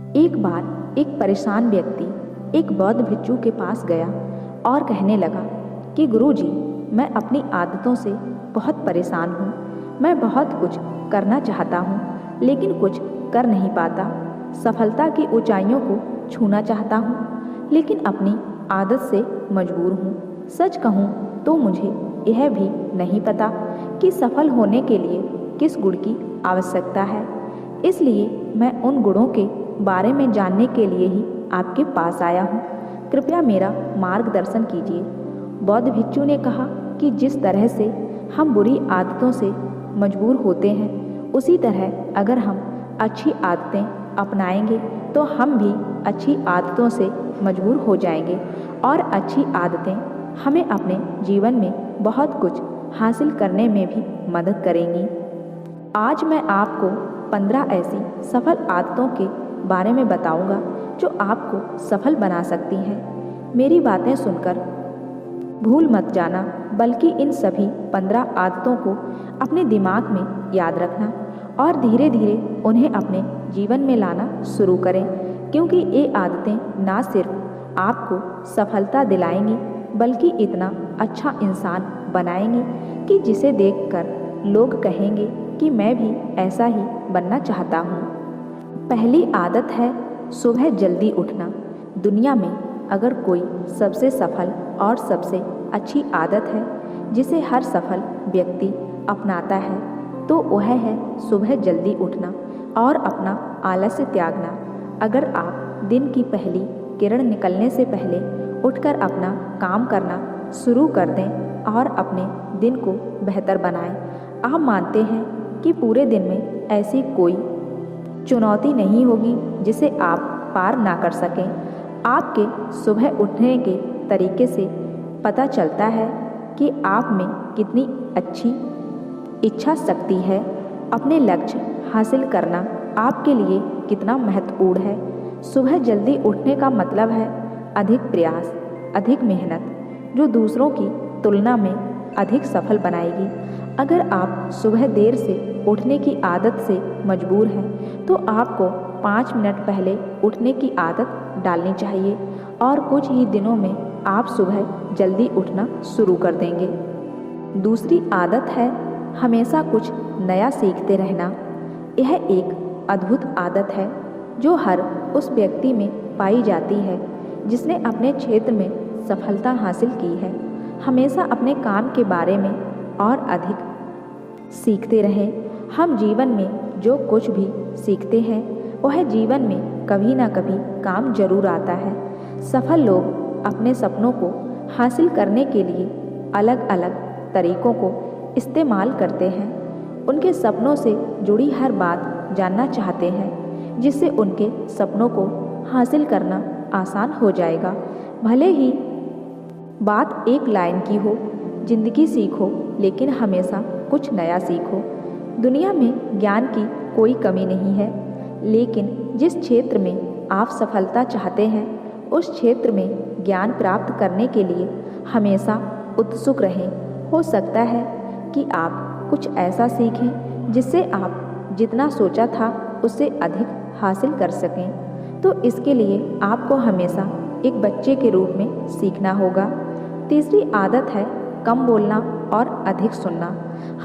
एक बार एक परेशान व्यक्ति एक बौद्ध भिक्षु के पास गया और कहने लगा कि गुरुजी, मैं अपनी आदतों से बहुत परेशान हूँ। मैं बहुत कुछ करना चाहता हूँ लेकिन कुछ कर नहीं पाता। सफलता की ऊंचाइयों को छूना चाहता हूँ लेकिन अपनी आदत से मजबूर हूँ। सच कहूँ तो मुझे यह भी नहीं पता कि सफल होने के लिए किस गुण की आवश्यकता है। इसलिए मैं उन गुणों के बारे में जानने के लिए ही आपके पास आया हूँ। कृपया मेरा मार्गदर्शन कीजिए। बौद्ध भिक्षु ने कहा कि जिस तरह से हम बुरी आदतों से मजबूर होते हैं, उसी तरह अगर हम अच्छी आदतें अपनाएंगे तो हम भी अच्छी आदतों से मजबूर हो जाएंगे और अच्छी आदतें हमें अपने जीवन में बहुत कुछ हासिल करने में भी मदद करेंगी। आज मैं आपको 15 ऐसी सफल आदतों के बारे में बताऊंगा जो आपको सफल बना सकती हैं। मेरी बातें सुनकर भूल मत जाना, बल्कि इन सभी 15 आदतों को अपने दिमाग में याद रखना और धीरे धीरे उन्हें अपने जीवन में लाना शुरू करें, क्योंकि ये आदतें ना सिर्फ आपको सफलता दिलाएंगी बल्कि इतना अच्छा इंसान बनाएंगी कि जिसे देखकर लोग कहेंगे कि मैं भी ऐसा ही बनना चाहता हूँ। पहली आदत है सुबह जल्दी उठना। दुनिया में अगर कोई सबसे सफल और सबसे अच्छी आदत है जिसे हर सफल व्यक्ति अपनाता है तो वह है सुबह जल्दी उठना और अपना आलस्य त्यागना। अगर आप दिन की पहली किरण निकलने से पहले उठकर अपना काम करना शुरू कर दें और अपने दिन को बेहतर बनाएं, आप मानते हैं कि पूरे दिन में ऐसी कोई चुनौती नहीं होगी जिसे आप पार ना कर सकें। आपके सुबह उठने के तरीके से पता चलता है कि आप में कितनी अच्छी इच्छा शक्ति है। अपने लक्ष्य हासिल करना आपके लिए कितना महत्वपूर्ण है। सुबह जल्दी उठने का मतलब है अधिक प्रयास, अधिक मेहनत, जो दूसरों की तुलना में अधिक सफल बनाएगी। अगर आप सुबह देर से उठने की आदत से मजबूर हैं तो आपको 5 मिनट पहले उठने की आदत डालनी चाहिए और कुछ ही दिनों में आप सुबह जल्दी उठना शुरू कर देंगे। दूसरी आदत है हमेशा कुछ नया सीखते रहना। यह एक अद्भुत आदत है जो हर उस व्यक्ति में पाई जाती है जिसने अपने क्षेत्र में सफलता हासिल की है। हमेशा अपने काम के बारे में और अधिक सीखते रहें। हम जीवन में जो कुछ भी सीखते हैं वह जीवन में कभी ना कभी काम जरूर आता है। सफल लोग अपने सपनों को हासिल करने के लिए अलग अलग तरीकों को इस्तेमाल करते हैं। उनके सपनों से जुड़ी हर बात जानना चाहते हैं जिससे उनके सपनों को हासिल करना आसान हो जाएगा। भले ही बात एक लाइन की हो, जिंदगी सीखो लेकिन हमेशा कुछ नया सीखो। दुनिया में ज्ञान की कोई कमी नहीं है, लेकिन जिस क्षेत्र में आप सफलता चाहते हैं उस क्षेत्र में ज्ञान प्राप्त करने के लिए हमेशा उत्सुक रहें। हो सकता है कि आप कुछ ऐसा सीखें जिससे आप जितना सोचा था उससे अधिक हासिल कर सकें। तो इसके लिए आपको हमेशा एक बच्चे के रूप में सीखना होगा। तीसरी आदत है कम बोलना और अधिक सुनना।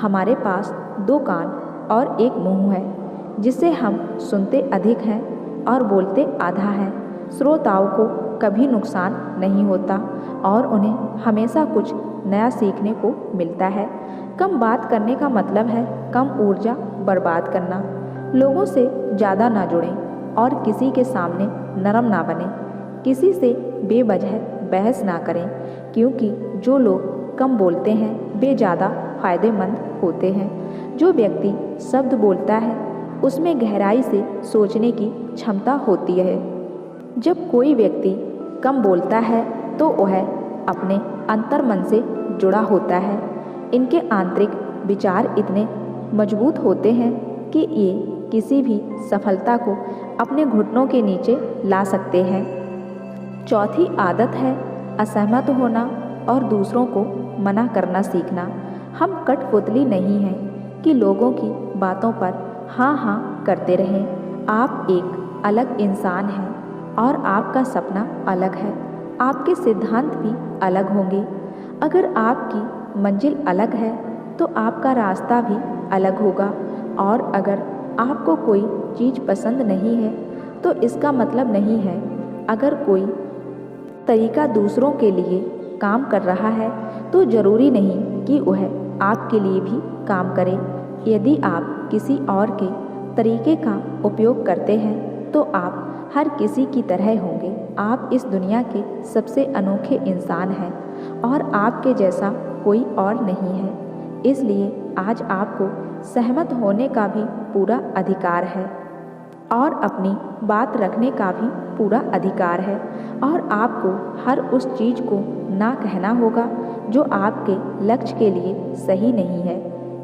हमारे पास 2 कान और 1 मुंह है जिससे हम सुनते अधिक हैं और बोलते आधा हैं। श्रोताओं को कभी नुकसान नहीं होता और उन्हें हमेशा कुछ नया सीखने को मिलता है। कम बात करने का मतलब है कम ऊर्जा बर्बाद करना। लोगों से ज़्यादा ना जुड़ें और किसी के सामने नरम ना बने। किसी से बेवजह बहस ना करें, क्योंकि जो लोग कम बोलते हैं वे ज़्यादा फायदेमंद होते हैं। जो व्यक्ति शब्द बोलता है उसमें गहराई से सोचने की क्षमता होती है। जब कोई व्यक्ति कम बोलता है तो वह अपने अंतर्मन से जुड़ा होता है। इनके आंतरिक विचार इतने मजबूत होते हैं कि ये किसी भी सफलता को अपने घुटनों के नीचे ला सकते हैं। चौथी आदत है असहमत होना और दूसरों को मना करना सीखना। हम कठपुतली नहीं हैं कि लोगों की बातों पर हाँ हाँ करते रहें। आप एक अलग इंसान हैं और आपका सपना अलग है। आपके सिद्धांत भी अलग होंगे। अगर आपकी मंजिल अलग है तो आपका रास्ता भी अलग होगा। और अगर आपको कोई चीज़ पसंद नहीं है तो इसका मतलब नहीं है अगर कोई तरीका दूसरों के लिए काम कर रहा है तो ज़रूरी नहीं कि वह आपके लिए भी काम करे। यदि आप किसी और के तरीके का उपयोग करते हैं तो आप हर किसी की तरह होंगे। आप इस दुनिया के सबसे अनोखे इंसान हैं और आपके जैसा कोई और नहीं है। इसलिए आज आपको सहमत होने का भी पूरा अधिकार है और अपनी बात रखने का भी पूरा अधिकार है। और आपको हर उस चीज़ को ना कहना होगा जो आपके लक्ष्य के लिए सही नहीं है।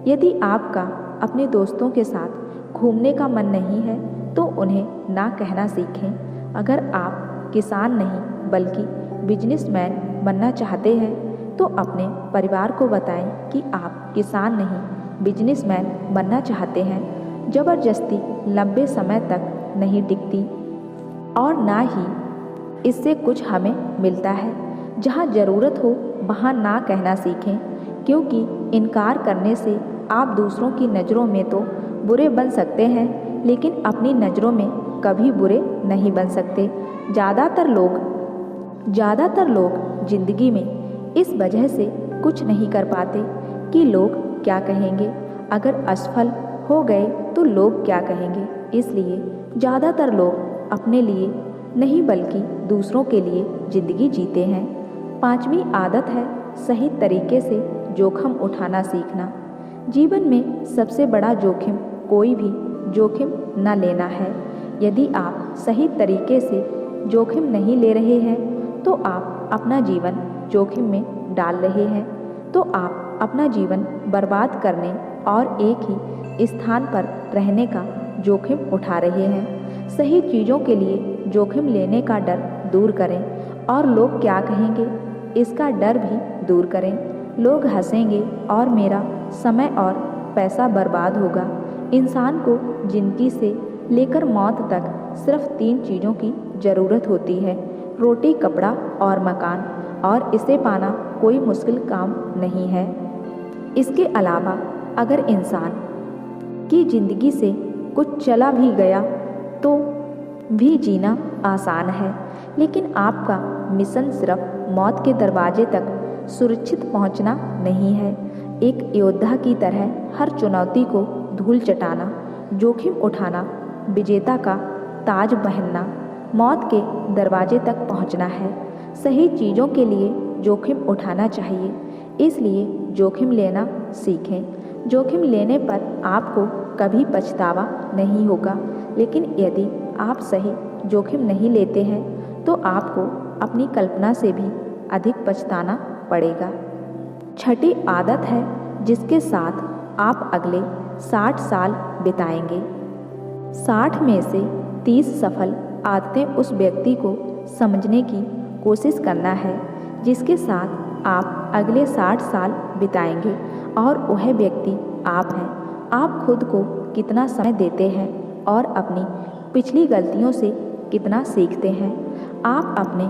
यदि आपका अपने दोस्तों के साथ घूमने का मन नहीं है तो उन्हें ना कहना सीखें। अगर आप किसान नहीं बल्कि बिजनेसमैन बनना चाहते हैं तो अपने परिवार को बताएं कि आप किसान नहीं बिजनेसमैन बनना चाहते हैं। ज़बरदस्ती लंबे समय तक नहीं टिकती और ना ही इससे कुछ हमें मिलता है। जहाँ ज़रूरत हो वहाँ ना कहना सीखें, क्योंकि इनकार करने से आप दूसरों की नज़रों में तो बुरे बन सकते हैं लेकिन अपनी नज़रों में कभी बुरे नहीं बन सकते। ज़्यादातर लोग ज़िंदगी में इस वजह से कुछ नहीं कर पाते कि लोग क्या कहेंगे। अगर असफल हो गए तो लोग क्या कहेंगे। इसलिए ज़्यादातर लोग अपने लिए नहीं बल्कि दूसरों के लिए ज़िंदगी जीते हैं। 5वीं आदत है सही तरीके से जोखिम उठाना सीखना। जीवन में सबसे बड़ा जोखिम कोई भी जोखिम न लेना है। यदि आप सही तरीके से जोखिम नहीं ले रहे हैं तो आप अपना जीवन जोखिम में डाल रहे हैं। तो आप अपना जीवन बर्बाद करने और एक ही स्थान पर रहने का जोखिम उठा रहे हैं। सही चीज़ों के लिए जोखिम लेने का डर दूर करें और लोग क्या कहेंगे इसका डर भी दूर करें। लोग हंसेंगे और मेरा समय और पैसा बर्बाद होगा। इंसान को जिंदगी से लेकर मौत तक सिर्फ 3 चीज़ों की ज़रूरत होती है, रोटी, कपड़ा और मकान, और इसे पाना कोई मुश्किल काम नहीं है। इसके अलावा अगर इंसान की ज़िंदगी से कुछ चला भी गया तो भी जीना आसान है। लेकिन आपका मिशन सिर्फ मौत के दरवाजे तक सुरक्षित पहुंचना नहीं है। एक योद्धा की तरह हर चुनौती को धूल चटाना, जोखिम उठाना, विजेता का ताज पहनना, मौत के दरवाजे तक पहुंचना है। सही चीज़ों के लिए जोखिम उठाना चाहिए, इसलिए जोखिम लेना सीखें। जोखिम लेने पर आपको कभी पछतावा नहीं होगा, लेकिन यदि आप सही जोखिम नहीं लेते हैं तो आपको अपनी कल्पना से भी अधिक पछताना पड़ेगा। 6ठी आदत है जिसके साथ आप अगले 60 साल बिताएंगे। 60 में से 30 सफल आदतें उस व्यक्ति को समझने की कोशिश करना है जिसके साथ आप अगले 60 साल बिताएंगे, और वह व्यक्ति आप हैं। आप खुद को कितना समय देते हैं और अपनी पिछली गलतियों से कितना सीखते हैं। आप अपने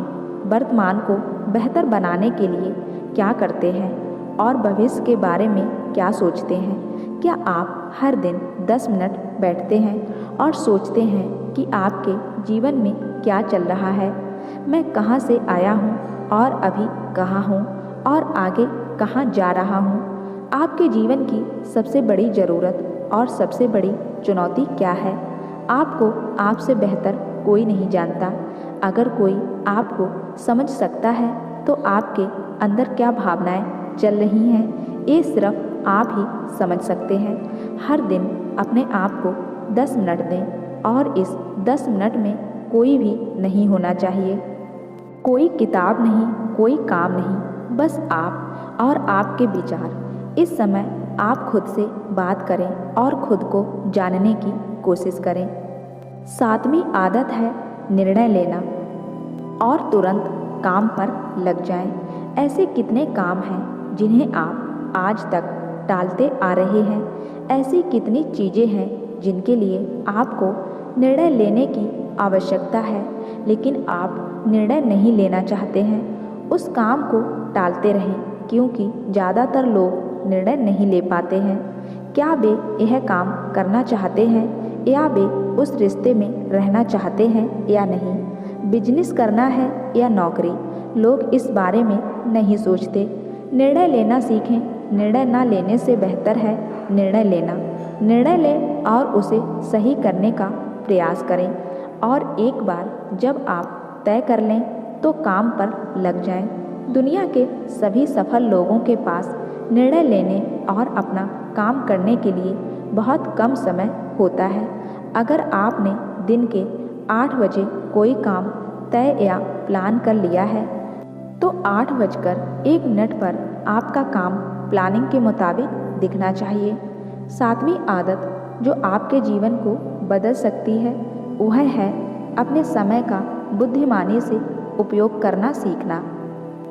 वर्तमान को बेहतर बनाने के लिए क्या करते हैं और भविष्य के बारे में क्या सोचते हैं। क्या आप हर दिन 10 मिनट बैठते हैं और सोचते हैं कि आपके जीवन में क्या चल रहा है, मैं कहाँ से आया हूँ और अभी कहाँ हूँ और आगे कहाँ जा रहा हूँ। आपके जीवन की सबसे बड़ी ज़रूरत और सबसे बड़ी चुनौती क्या है। आपको आपसे बेहतर कोई नहीं जानता। अगर कोई आपको समझ सकता है तो आपके अंदर क्या भावनाएं चल रही हैं ये सिर्फ आप ही समझ सकते हैं। हर दिन अपने आप को 10 मिनट दें और इस 10 मिनट में कोई भी नहीं होना चाहिए, कोई किताब नहीं, कोई काम नहीं, बस आप और आपके विचार। इस समय आप खुद से बात करें और खुद को जानने की कोशिश करें। 7वीं आदत है निर्णय लेना और तुरंत काम पर लग जाएं। ऐसे कितने काम हैं जिन्हें आप आज तक टालते आ रहे हैं। ऐसी कितनी चीज़ें हैं जिनके लिए आपको निर्णय लेने की आवश्यकता है, लेकिन आप निर्णय नहीं लेना चाहते हैं, उस काम को टालते रहें, क्योंकि ज़्यादातर लोग निर्णय नहीं ले पाते हैं। क्या वे यह काम करना चाहते हैं या वे उस रिश्ते में रहना चाहते हैं या नहीं, बिजनेस करना है या नौकरी, लोग इस बारे में नहीं सोचते। निर्णय लेना सीखें। निर्णय ना लेने से बेहतर है निर्णय लेना। निर्णय लें और उसे सही करने का प्रयास करें, और एक बार जब आप तय कर लें तो काम पर लग जाएं। दुनिया के सभी सफल लोगों के पास निर्णय लेने और अपना काम करने के लिए बहुत कम समय होता है। अगर आपने दिन के 8 बजे कोई काम तय या प्लान कर लिया है, तो 8:01 पर आपका काम प्लानिंग के मुताबिक दिखना चाहिए। 7वीं आदत जो आपके जीवन को बदल सकती है वह है अपने समय का बुद्धिमानी से उपयोग करना सीखना।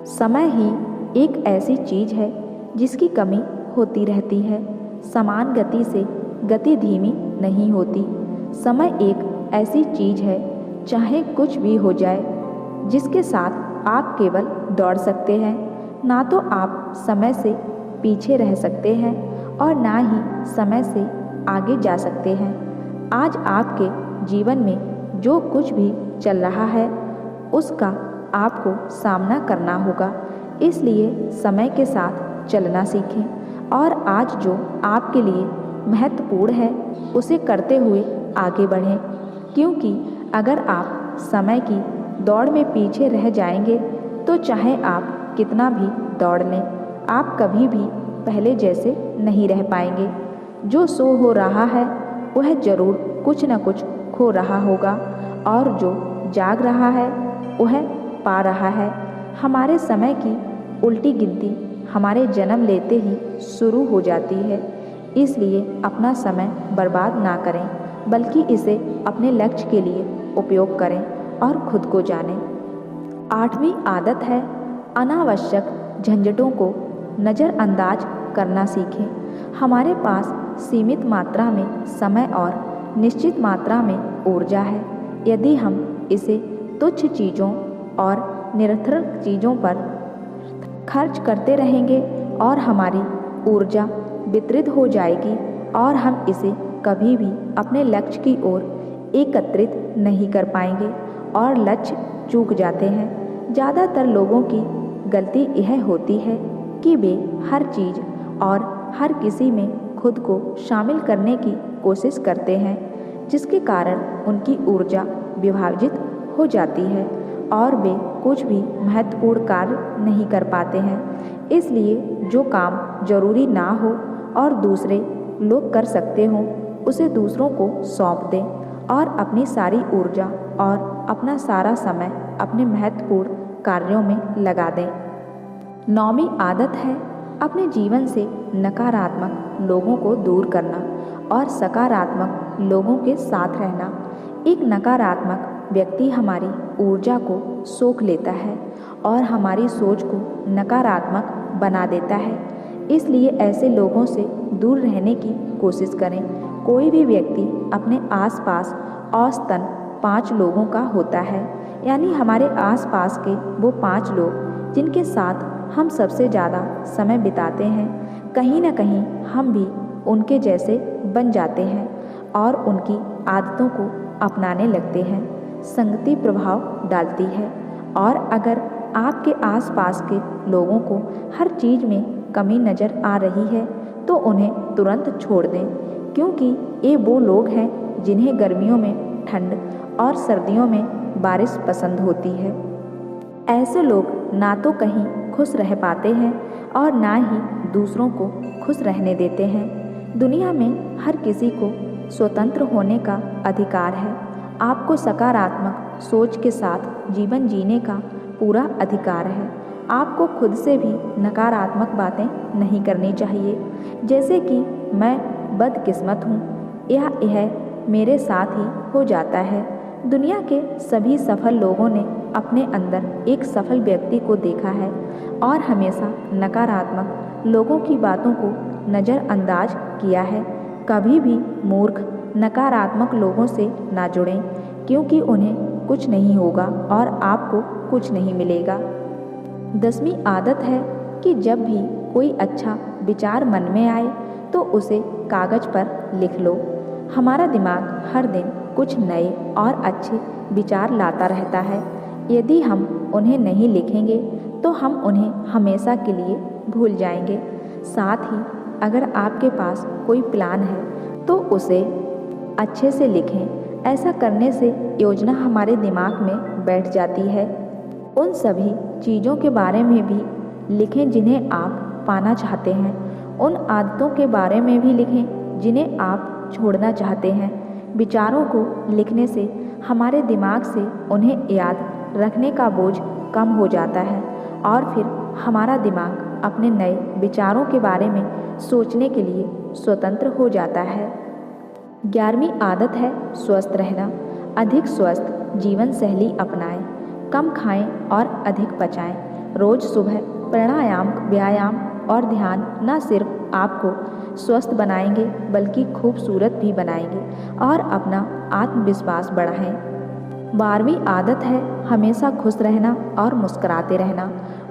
समय ही एक ऐसी चीज़ है जिसकी कमी होती रहती है। समान गति से गति धीमी नहीं होती। समय एक ऐसी चीज़ है, चाहे कुछ भी हो जाए, जिसके साथ आप केवल दौड़ सकते हैं। ना तो आप समय से पीछे रह सकते हैं और ना ही समय से आगे जा सकते हैं। आज आपके जीवन में जो कुछ भी चल रहा है उसका आपको सामना करना होगा, इसलिए समय के साथ चलना सीखें और आज जो आपके लिए महत्वपूर्ण है उसे करते हुए आगे बढ़ें, क्योंकि अगर आप समय की दौड़ में पीछे रह जाएंगे तो चाहे आप कितना भी दौड़ लें, आप कभी भी पहले जैसे नहीं रह पाएंगे। जो सो हो रहा है वह जरूर कुछ न कुछ खो रहा होगा, और जो जाग रहा है वह पा रहा है। हमारे समय की उल्टी गिनती हमारे जन्म लेते ही शुरू हो जाती है, इसलिए अपना समय बर्बाद ना करें, बल्कि इसे अपने लक्ष्य के लिए उपयोग करें और खुद को जानें। 8वीं आदत है अनावश्यक झंझटों को नज़रअंदाज करना सीखें। हमारे पास सीमित मात्रा में समय और निश्चित मात्रा में ऊर्जा है। यदि हम इसे तुच्छ चीज़ों और निरर्थक चीज़ों पर खर्च करते रहेंगे और हमारी ऊर्जा वितरित हो जाएगी और हम इसे कभी भी अपने लक्ष्य की ओर एकत्रित नहीं कर पाएंगे और लक्ष्य चूक जाते हैं। ज़्यादातर लोगों की गलती यह होती है कि वे हर चीज़ और हर किसी में खुद को शामिल करने की कोशिश करते हैं, जिसके कारण उनकी ऊर्जा विभाजित हो जाती है और वे कुछ भी महत्वपूर्ण कार्य नहीं कर पाते हैं। इसलिए जो काम जरूरी ना हो और दूसरे लोग कर सकते हों उसे दूसरों को सौंप दें और अपनी सारी ऊर्जा और अपना सारा समय अपने महत्वपूर्ण कार्यों में लगा दें। 9वीं आदत है अपने जीवन से नकारात्मक लोगों को दूर करना और सकारात्मक लोगों के साथ रहना। एक नकारात्मक व्यक्ति हमारी ऊर्जा को सोख लेता है और हमारी सोच को नकारात्मक बना देता है, इसलिए ऐसे लोगों से दूर रहने की कोशिश करें। कोई भी व्यक्ति अपने आसपास औसतन 5 लोगों का होता है, यानी हमारे आसपास के वो 5 लोग जिनके साथ हम सबसे ज़्यादा समय बिताते हैं। कहीं ना कहीं हम भी उनके जैसे बन जाते हैं और उनकी आदतों को अपनाने लगते हैं। संगति प्रभाव डालती है, और अगर आपके आसपास के लोगों को हर चीज़ में कमी नज़र आ रही है तो उन्हें तुरंत छोड़ दें, क्योंकि ये वो लोग हैं जिन्हें गर्मियों में ठंड और सर्दियों में बारिश पसंद होती है। ऐसे लोग ना तो कहीं खुश रह पाते हैं और ना ही दूसरों को खुश रहने देते हैं। दुनिया में हर किसी को स्वतंत्र होने का अधिकार है। आपको सकारात्मक सोच के साथ जीवन जीने का पूरा अधिकार है। आपको खुद से भी नकारात्मक बातें नहीं करनी चाहिए, जैसे कि मैं बदकिस्मत हूँ या यह मेरे साथ ही हो जाता है। दुनिया के सभी सफल लोगों ने अपने अंदर एक सफल व्यक्ति को देखा है और हमेशा नकारात्मक लोगों की बातों को नज़रअंदाज किया है। कभी भी मूर्ख नकारात्मक लोगों से ना जुड़ें, क्योंकि उन्हें कुछ नहीं होगा और आपको कुछ नहीं मिलेगा। 10वीं आदत है कि जब भी कोई अच्छा विचार मन में आए तो उसे कागज पर लिख लो। हमारा दिमाग हर दिन कुछ नए और अच्छे विचार लाता रहता है। यदि हम उन्हें नहीं लिखेंगे तो हम उन्हें हमेशा के लिए भूल जाएंगे। साथ ही अगर आपके पास कोई प्लान है तो उसे अच्छे से लिखें। ऐसा करने से योजना हमारे दिमाग में बैठ जाती है। उन सभी चीज़ों के बारे में भी लिखें जिन्हें आप पाना चाहते हैं। उन आदतों के बारे में भी लिखें जिन्हें आप छोड़ना चाहते हैं। विचारों को लिखने से हमारे दिमाग से उन्हें याद रखने का बोझ कम हो जाता है और फिर हमारा दिमाग अपने नए विचारों के बारे में सोचने के लिए स्वतंत्र हो जाता है। 11वीं आदत है स्वस्थ रहना। अधिक स्वस्थ जीवन शैली अपनाएं। कम खाएं और अधिक पचाएं। रोज सुबह प्राणायाम, व्यायाम और ध्यान न सिर्फ आपको स्वस्थ बनाएंगे बल्कि खूबसूरत भी बनाएंगे और अपना आत्मविश्वास बढ़ाएं। 12वीं आदत है हमेशा खुश रहना और मुस्कुराते रहना।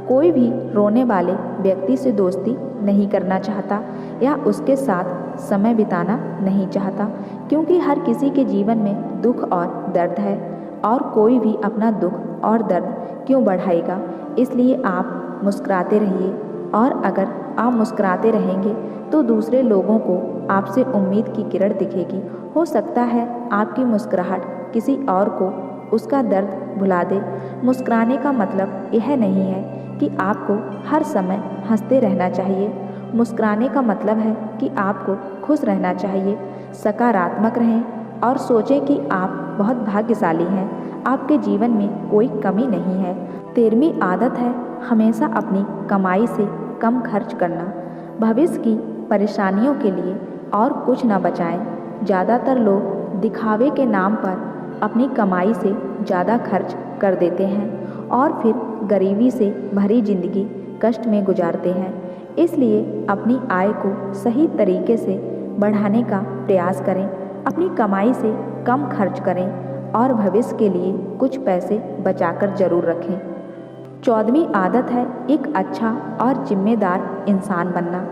कोई भी रोने वाले व्यक्ति से दोस्ती नहीं करना चाहता या उसके साथ समय बिताना नहीं चाहता, क्योंकि हर किसी के जीवन में दुख और दर्द है और कोई भी अपना दुख और दर्द क्यों बढ़ाएगा। इसलिए आप मुस्कुराते रहिए और अगर आप मुस्कुराते रहेंगे तो दूसरे लोगों को आपसे उम्मीद की किरण दिखेगी। हो सकता है आपकी मुस्कुराहट किसी और को उसका दर्द भुला दे। मुस्कुराने का मतलब यह नहीं है कि आपको हर समय हंसते रहना चाहिए। मुस्कुराने का मतलब है कि आपको खुश रहना चाहिए। सकारात्मक रहें और सोचें कि आप बहुत भाग्यशाली हैं। आपके जीवन में कोई कमी नहीं है। 13वीं आदत है हमेशा अपनी कमाई से कम खर्च करना। भविष्य की परेशानियों के लिए और कुछ न बचाएं। ज़्यादातर लोग दिखावे के नाम पर अपनी कमाई से ज़्यादा खर्च कर देते हैं और फिर गरीबी से भरी जिंदगी कष्ट में गुजारते हैं। इसलिए अपनी आय को सही तरीके से बढ़ाने का प्रयास करें। अपनी कमाई से कम खर्च करें और भविष्य के लिए कुछ पैसे बचाकर जरूर रखें। 14वीं आदत है एक अच्छा और जिम्मेदार इंसान बनना।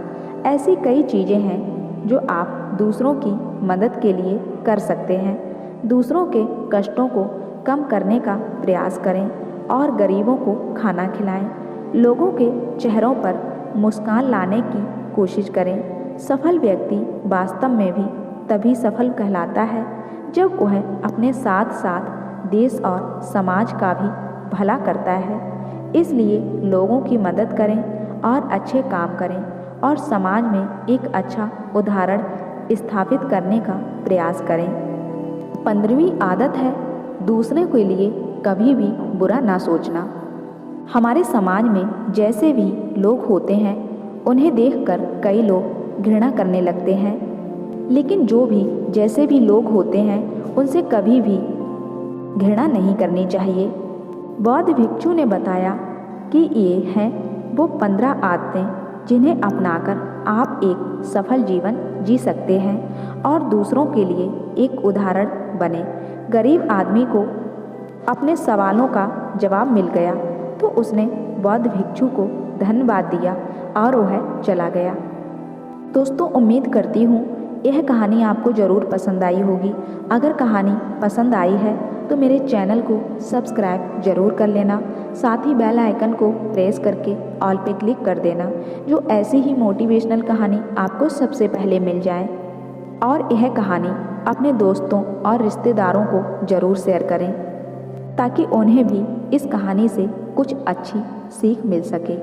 ऐसी कई चीज़ें हैं जो आप दूसरों की मदद के लिए कर सकते हैं। दूसरों के कष्टों को कम करने का प्रयास करें और गरीबों को खाना खिलाएं। लोगों के चेहरों पर मुस्कान लाने की कोशिश करें। सफल व्यक्ति वास्तव में भी तभी सफल कहलाता है जब वह अपने साथ साथ देश और समाज का भी भला करता है। इसलिए लोगों की मदद करें और अच्छे काम करें और समाज में एक अच्छा उदाहरण स्थापित करने का प्रयास करें। 15वीं आदत है दूसरे के लिए कभी भी बुरा ना सोचना। हमारे समाज में जैसे भी लोग होते हैं उन्हें देखकर कई लोग घृणा करने लगते हैं, लेकिन जो भी जैसे भी लोग होते हैं उनसे कभी भी घृणा नहीं करनी चाहिए। बौद्ध भिक्षु ने बताया कि ये हैं वो 15 आदतें जिन्हें अपनाकर आप एक सफल जीवन जी सकते हैं और दूसरों के लिए एक उदाहरण बने। गरीब आदमी को अपने सवालों का जवाब मिल गया तो उसने बौद्ध भिक्षु को धन्यवाद दिया और वह चला गया। दोस्तों, उम्मीद करती हूँ यह कहानी आपको ज़रूर पसंद आई होगी। अगर कहानी पसंद आई है तो मेरे चैनल को सब्सक्राइब ज़रूर कर लेना। साथ ही बेल आइकन को प्रेस करके ऑल पे क्लिक कर देना, जो ऐसी ही मोटिवेशनल कहानी आपको सबसे पहले मिल जाए। और यह कहानी अपने दोस्तों और रिश्तेदारों को ज़रूर शेयर करें ताकि उन्हें भी इस कहानी से कुछ अच्छी सीख मिल सके।